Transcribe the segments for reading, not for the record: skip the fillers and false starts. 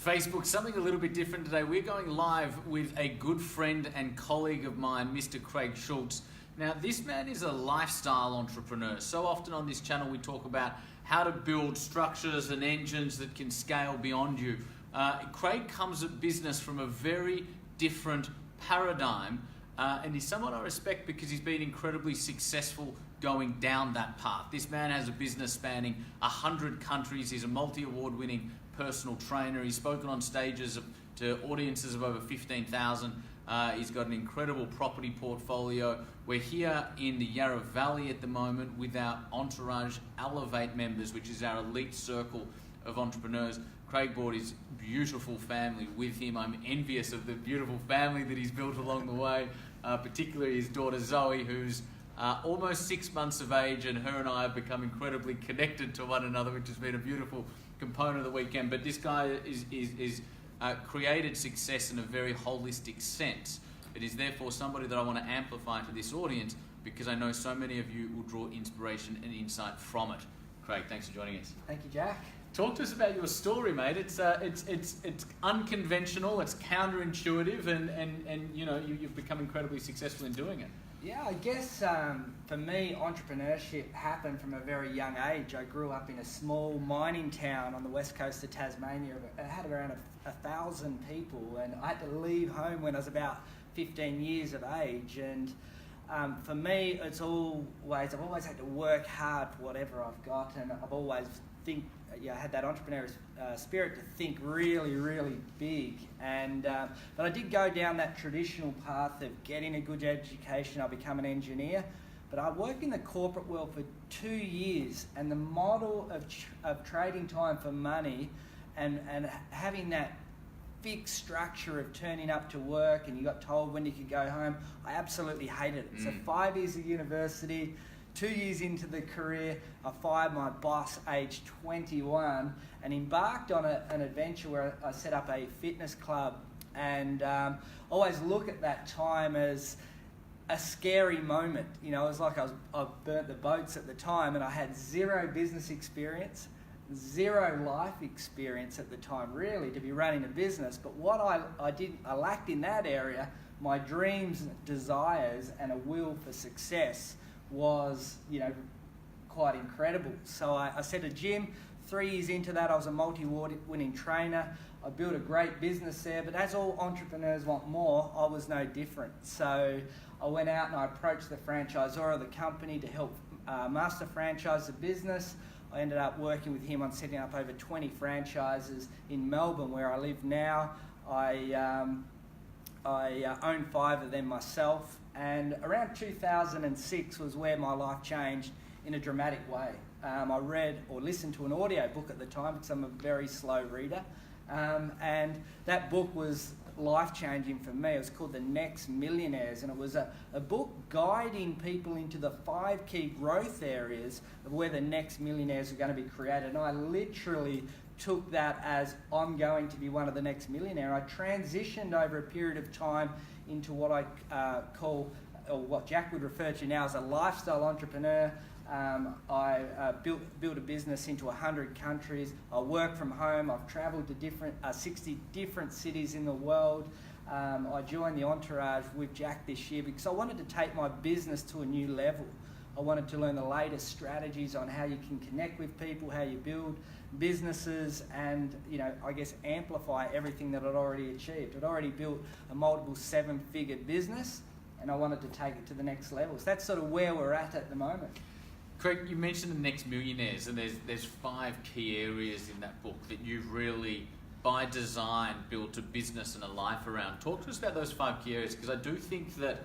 Facebook, something a little bit different today. We're going live with a good friend and colleague of mine, Mr. Craig Schulze. Now, this man is a lifestyle entrepreneur. So often on this channel, we talk about how to build structures and engines that can scale beyond you. Craig comes at business from a very different paradigm, and he's someone I respect because he's been incredibly successful going down that path. This man has a business spanning 100 countries. He's a multi-award winning personal trainer. He's spoken on stages to audiences of over 15,000. He's got an incredible property portfolio. We're here in the Yarra Valley at the moment with our Entourage Elevate members, which is our elite circle of entrepreneurs. Craig brought his beautiful family with him. I'm envious of the beautiful family that he's built along the way, particularly his daughter Zoe, who's almost 6 months of age, and her and I have become incredibly connected to one another, which has been a beautiful component of the weekend. But this guy is created success in a very holistic sense. It is therefore somebody that I want to amplify to this audience because I know so many of you will draw inspiration and insight from it. Craig, thanks for joining us. Thank you, Jack. Talk to us about your story, mate. It's unconventional, it's counterintuitive, and you know you've become incredibly successful in doing it. Yeah, I guess for me, entrepreneurship happened from a very young age. I grew up in a small mining town on the west coast of Tasmania. It had around 1,000 people, and I had to leave home when I was about 15 years of age. And for me, I've always had to work hard for whatever I've got, and I've always had that entrepreneurial spirit to think really, really big. And but I did go down that traditional path of getting a good education. I become an engineer, but I worked in the corporate world for 2 years, and the model of trading time for money and having that fixed structure of turning up to work and you got told when you could go home, I absolutely hated it. So 5 years of university, 2 years into the career, I fired my boss aged 21 and embarked on an adventure where I set up a fitness club, and always look at that time as a scary moment. You know, it was like I burnt the boats at the time, and I had zero business experience, zero life experience at the time, really, to be running a business. But what I lacked in that area, my dreams, desires, and a will for success was, quite incredible. So I set a gym. 3 years into that, I was a multi-award winning trainer. I built a great business there, but as all entrepreneurs want more, I was no different. So I went out and I approached the franchisor of the company to help master franchise the business. I ended up working with him on setting up over 20 franchises in Melbourne, where I live now. I own 5 of them myself, and around 2006 was where my life changed in a dramatic way. I read or listened to an audio book at the time because I'm a very slow reader, and that book was life-changing for me. It was called The Next Millionaires, and it was a book guiding people into the 5 key growth areas of where the next millionaires are going to be created. And I literally took that as, I'm going to be one of the next millionaire. I transitioned over a period of time into what I call, or what Jack would refer to now as a lifestyle entrepreneur. I built a business into 100 countries. I work from home. I've travelled to 60 different cities in the world. I joined the Entourage with Jack this year because I wanted to take my business to a new level. I wanted to learn the latest strategies on how you can connect with people, how you build businesses, and amplify everything that I'd already achieved. I'd already built a multiple 7-figure business, and I wanted to take it to the next level. So that's sort of where we're at the moment. Craig, you mentioned the next millionaires, and there's 5 key areas in that book that you've really, by design, built a business and a life around. Talk to us about those 5 key areas, because I do think that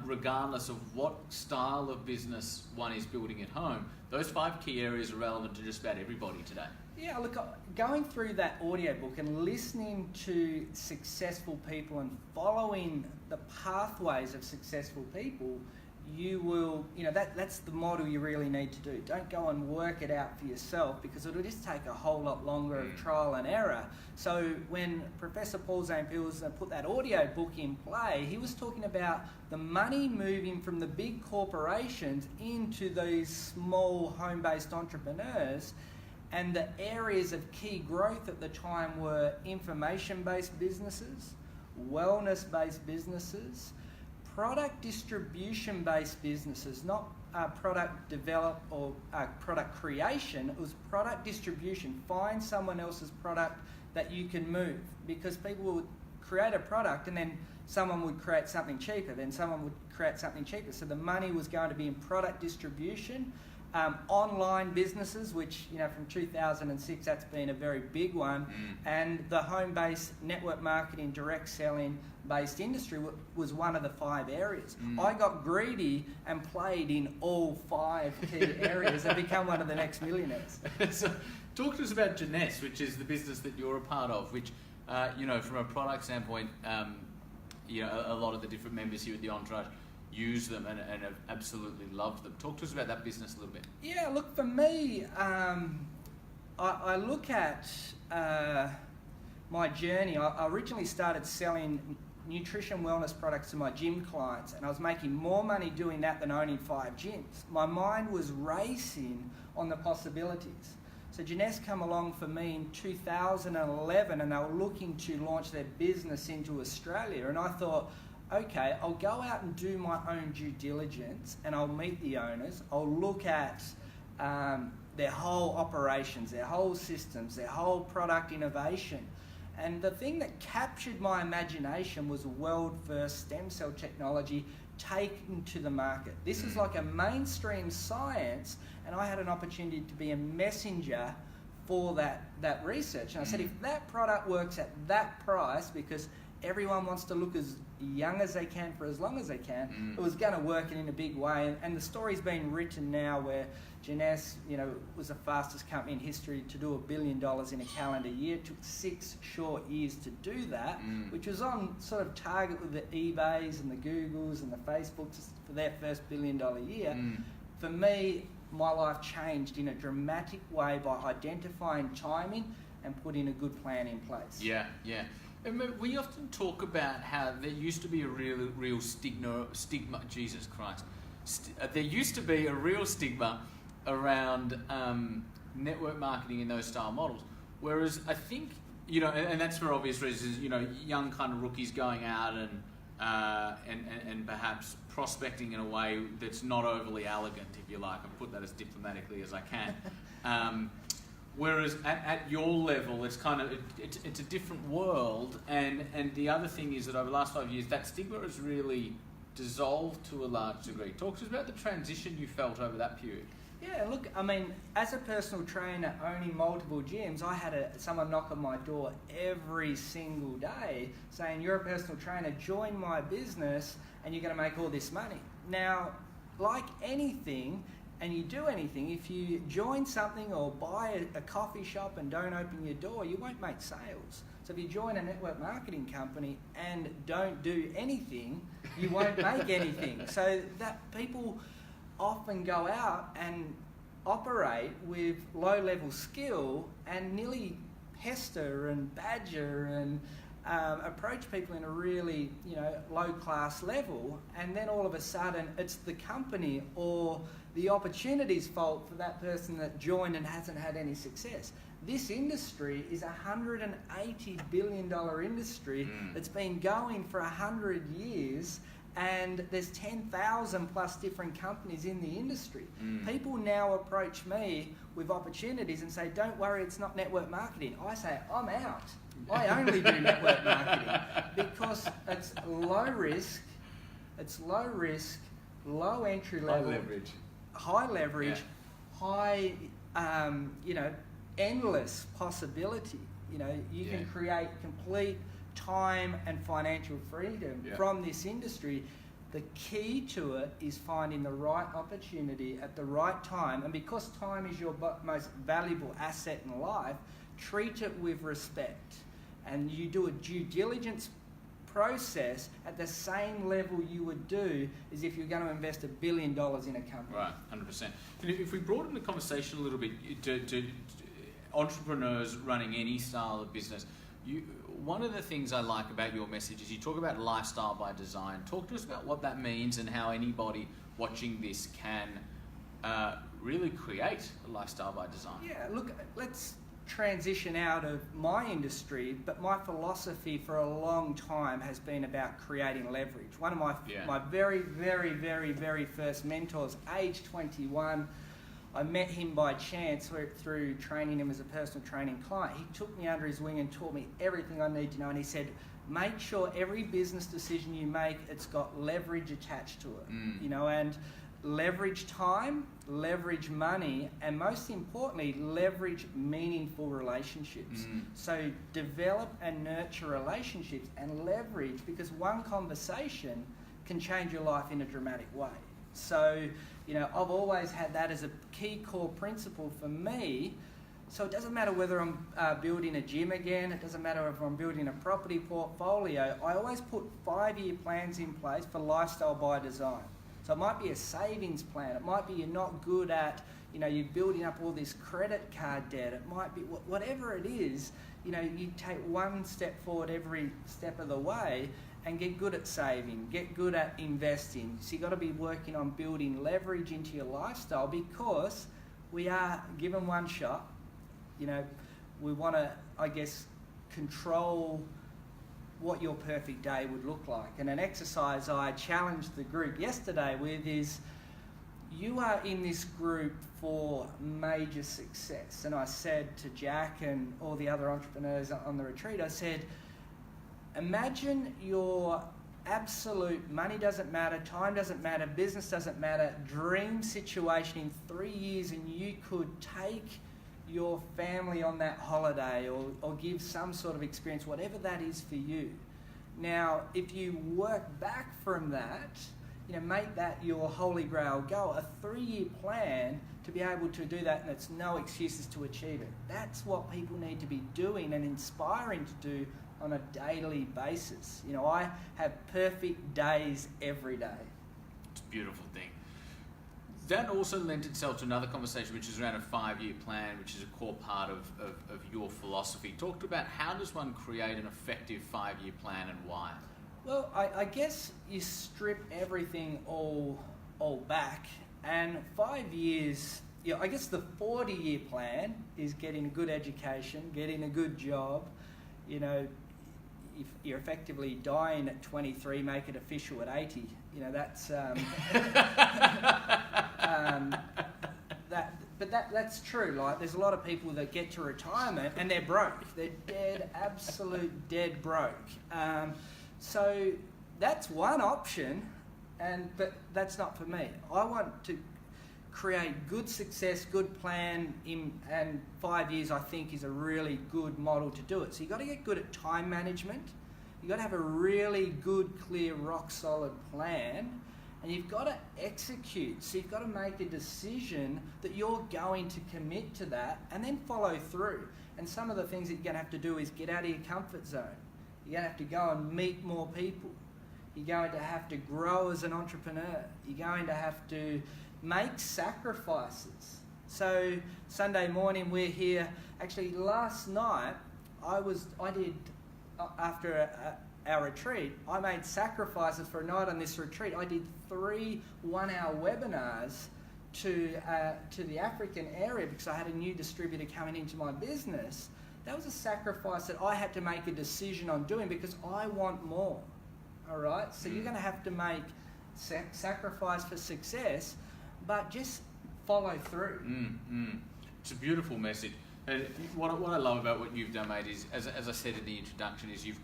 regardless of what style of business one is building at home, those 5 key areas are relevant to just about everybody today. Yeah, look, going through that audiobook and listening to successful people and following the pathways of successful people, you will, that's the model you really need to do. Don't go and work it out for yourself, because it'll just take a whole lot longer of trial and error. So when Professor Paul Zane Pilsner put that audio book in play, he was talking about the money moving from the big corporations into these small home-based entrepreneurs. And the areas of key growth at the time were information-based businesses, wellness-based businesses, product distribution-based businesses, not product develop or product creation. It was product distribution. Find someone else's product that you can move, because people would create a product and then someone would create something cheaper, then someone would create something cheaper. So the money was going to be in product distribution. Online businesses, which, you know, from 2006, that's been a very big one, and the home-based network marketing, direct selling based industry was one of the 5 areas. I got greedy and played in all 5 key areas and become one of the next millionaires. So, talk to us about Jeunesse, which is the business that you're a part of, which, you know, from a product standpoint, you know, a lot of the different members here at the Entourage use them and have absolutely loved them. Talk to us about that business a little bit. Yeah, look, for me, I look at my journey. I originally started selling nutrition wellness products to my gym clients, and I was making more money doing that than owning 5 gyms. My mind was racing on the possibilities. So Jeunesse come along for me in 2011, and they were looking to launch their business into Australia, and I thought, okay, I'll go out and do my own due diligence, and I'll meet the owners. I'll look at their whole operations, their whole systems, their whole product innovation. And the thing that captured my imagination was world-first stem cell technology taken to the market. This is like a mainstream science, and I had an opportunity to be a messenger for that research. And I said, if that product works at that price, because everyone wants to look as young as they can for as long as they can, it was going to work in a big way. And the story's been written now where Jeunesse, you know, was the fastest company in history to do $1 billion in a calendar year. It took 6 short years to do that, which was on sort of target with the eBays and the Googles and the Facebooks for their first $1 billion year. For me, my life changed in a dramatic way by identifying timing and putting a good plan in place. Yeah, yeah. We often talk about how there used to be a real stigma. Jesus Christ, there used to be a real stigma around network marketing in those style models. Whereas I think, you know, and that's for obvious reasons. You know, young kind of rookies going out and perhaps prospecting in a way that's not overly elegant, if you like. I'll put that as diplomatically as I can. Whereas at your level, it's kind of it's a different world, and the other thing is that over the last 5 years, that stigma has really dissolved to a large degree. Talk to us about the transition you felt over that period. Yeah, look, I mean, as a personal trainer owning multiple gyms, I had someone knock on my door every single day saying, "You're a personal trainer, join my business, and you're going to make all this money." Now, like anything, and you do anything, if you join something or buy a coffee shop and don't open your door, you won't make sales. So if you join a network marketing company and don't do anything, you won't make anything. So that people often go out and operate with low-level skill and nearly pester and badger and approach people in a really, you know, low-class level, and then all of a sudden it's the company or the opportunity's fault for that person that joined and hasn't had any success. This industry is a $180 billion industry that's been going for 100 years, and there's 10,000 plus different companies in the industry. People now approach me with opportunities and say, "Don't worry, it's not network marketing." I say, "I'm out. I only do network marketing," because it's low risk, low entry level, high leverage, high, you know, endless possibility. You know, you can create complete time and financial freedom from this industry. The key to it is finding the right opportunity at the right time, and because time is your most valuable asset in life, treat it with respect, and you do a due diligence process at the same level you would do as if you're going to invest $1 billion in a company. Right, 100%. If we broaden the conversation a little bit to entrepreneurs running any style of business, one of the things I like about your message is you talk about lifestyle by design. Talk to us about what that means and how anybody watching this can really create a lifestyle by design. Yeah, look, let's transition out of my industry, but my philosophy for a long time has been about creating leverage. One of my very, very, very, very first mentors, age 21, I met him by chance through training him as a personal training client. He took me under his wing and taught me everything I need to know, and he said, make sure every business decision you make, it's got leverage attached to it. You know, and leverage time, leverage money, and most importantly, leverage meaningful relationships. So develop and nurture relationships and leverage, because one conversation can change your life in a dramatic way. So, you know, I've always had that as a key core principle for me. So it doesn't matter whether I'm building a gym again, it doesn't matter if I'm building a property portfolio, I always put 5-year plans in place for lifestyle by design. So it might be a savings plan, it might be you're not good at, you know, you're building up all this credit card debt, it might be whatever it is, you know, you take one step forward every step of the way and get good at saving, get good at investing. So you've got to be working on building leverage into your lifestyle, because we are given one shot. You know, we want to, I guess, control what your perfect day would look like. And an exercise I challenged the group yesterday with is, you are in this group for major success. And I said to Jack and all the other entrepreneurs on the retreat, I said, imagine your absolute money doesn't matter, time doesn't matter, business doesn't matter, dream situation in 3 years, and you could take your family on that holiday or give some sort of experience, whatever that is for you. Now, if you work back from that, you know, make that your holy grail goal, a 3-year plan to be able to do that, and it's no excuses to achieve it. That's what people need to be doing and inspiring to do on a daily basis. You know, I have perfect days every day. It's a beautiful thing. That also lent itself to another conversation, which is around a 5-year plan, which is a core part of your philosophy. Talked about, how does one create an effective 5-year plan and why? Well, I guess you strip everything all back, and 5 years, you know, I guess the 40-year plan is getting a good education, getting a good job. You know, if you're effectively dying at 23, make it official at 80. You know, that's that's true. Like, there's a lot of people that get to retirement and they're broke. They're dead, absolute dead broke. So that's one option, but that's not for me. I want to create good success, good plan, and 5 years I think is a really good model to do it. So you've got to get good at time management. You've got to have a really good, clear, rock solid plan, and you've got to execute. So you've got to make a decision that you're going to commit to that and then follow through. And some of the things that you're going to have to do is get out of your comfort zone. You're going to have to go and meet more people. You're going to have to grow as an entrepreneur. You're going to have to make sacrifices. So Sunday morning we're here. Actually, last night after our retreat, I made sacrifices for a night on this retreat. I did 3 one-hour webinars to the African area because I had a new distributor coming into my business. That was a sacrifice that I had to make a decision on doing because I want more. All right? So you're going to have to make sacrifice for success, but just follow through. It's a beautiful message. And what I love about what you've done, mate, is, as I said in the introduction, is you've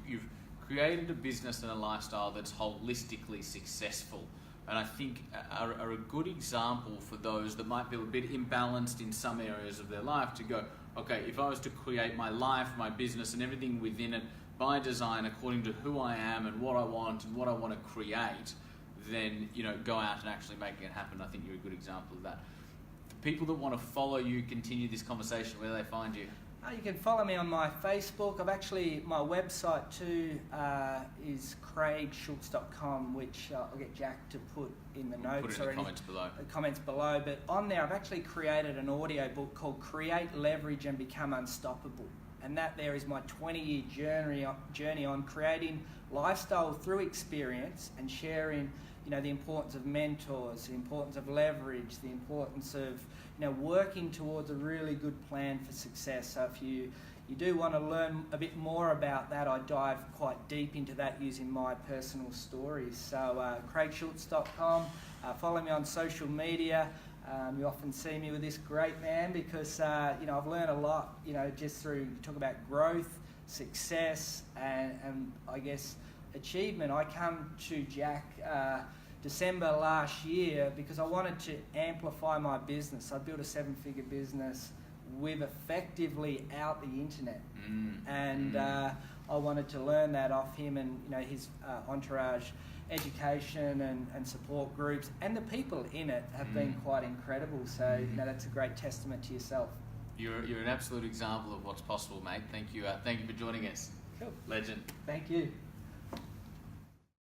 created a business and a lifestyle that's holistically successful. And I think are a good example for those that might be a bit imbalanced in some areas of their life to go, okay, if I was to create my life, my business and everything within it by design according to who I am and what I want to create, then, you know, go out and actually make it happen. I think you're a good example of that. For people that want to follow you, continue this conversation, where do they find you? You can follow me on my Facebook. My website too is craigschulze.com, which I'll get Jack to put in the notes. Put it in the comments below. The comments below. But on there, I've actually created an audio book called Create, Leverage and Become Unstoppable. and that there is my 20-year journey on creating lifestyle through experience and sharing, the importance of mentors, the importance of leverage, the importance of, working towards a really good plan for success. So if you do want to learn a bit more about that, I dive quite deep into that using my personal stories. So craigschulze.com, follow me on social media. You often see me with this great man because, I've learned a lot, just through talk about growth, success, and I guess achievement. I come to Jack December last year because I wanted to amplify my business. I built a 7-figure business with effectively out the internet, and I wanted to learn that off him and his entourage. Education and support groups and the people in it have been quite incredible. So that's a great testament to yourself. You're an absolute example of what's possible, mate. Thank you for joining us. Cool. Legend. Thank you.